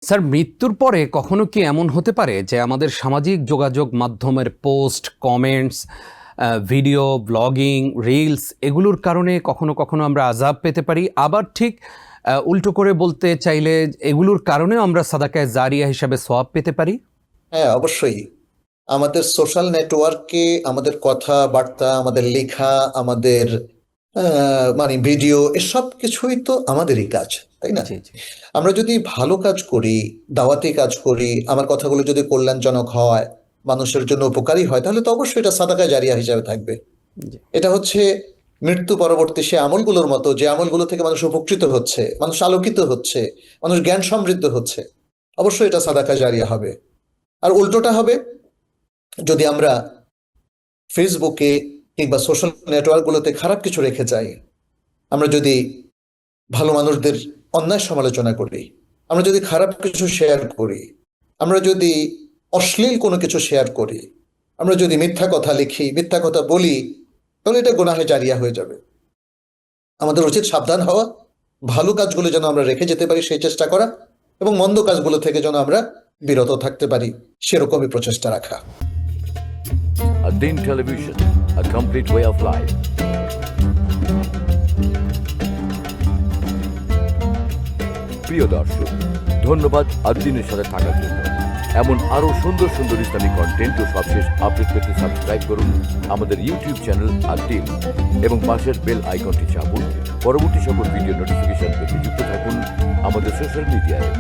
Sir, মৃত্যুর পরে কখনো কি এমন হতে পারে যে আমাদের সামাজিক যোগাযোগ মাধ্যমের post, comments, video, blogging, reels এগুলোর কারণে কখনো কখনো আমরা আযাব পেতে পারি? আবার ঠিক উল্টো করে বলতে চাইলে এগুলোর কারণেও আমরা সাদাকায়ে জারিয়া হিসাবে সওয়াব পেতে পারি? হ্যাঁ, অবশ্যই। আমাদের সোশ্যাল নেটওয়ার্কে আমাদের কথাবার্তা, আমাদের লেখা, আমাদের মানে ভিডিও, এসব কিছুই তো আমাদেরই কাজ, তাই না? জি, জি, আমরা যদি ভালো কাজ করি, দাওয়াতি কাজ করি, আমার কথাগুলো যদি কল্যাণজনক হয়, মানুষের জন্য উপকারী হয়, তাহলে তো অবশ্যই এটা সাদাকায়ে জারিয়া হিসাবে থাকবে। জি। এটা হচ্ছে মৃত্যু পরবর্তী সে আমলগুলোর মতো, যে আমলগুলো থেকে মানুষ উপকৃত হচ্ছে, মানুষ আলোকিত হচ্ছে, মানুষ জ্ঞান সমৃদ্ধ হচ্ছে। অবশ্যই এটা সাদাকায়ে জারিয়া হবে। আর উল্টোটা হবে, যদি আমরা ফেসবুকে কিংবা সোশ্যাল নেটওয়ার্কগুলোতে খারাপ কিছু রেখে যাই, আমরা যদি ভালো মানুষদের অন্যায় সমালোচনা করি, আমরা যদি খারাপ কিছু শেয়ার করি, আমরা যদি অশ্লীল কোনো কিছু শেয়ার করি, আমরা যদি মিথ্যা কথা লিখি, মিথ্যা কথা বলি, তাহলে এটা গুনাহে জারিয়া হয়ে যাবে। আমাদের উচিত সাবধান হওয়া, ভালো কাজগুলো যেন আমরা রেখে যেতে পারি সেই চেষ্টা করা, এবং মন্দ কাজগুলো থেকে যেন আমরা বিরত থাকতে পারি সেরকমই প্রচেষ্টা রাখা। Adin Television, a complete way of life. প্রিয় দর্শক, ধন্যবাদ আদ্দিনের সাথে থাকার জন্য। এমন আরো সুন্দর সুন্দর ইসলামিক কন্টেন্ট ও সবশেষ আপডেট পেতে সাবস্ক্রাইব করুন আমাদের ইউটিউব চ্যানেল আদ্দিন এবং পাশের বেল আইকনটি চাপুন। পরবর্তী সকল ভিডিও নোটিফিকেশন পেতে যুক্ত থাকুন আমাদের সোশ্যাল মিডিয়ায়।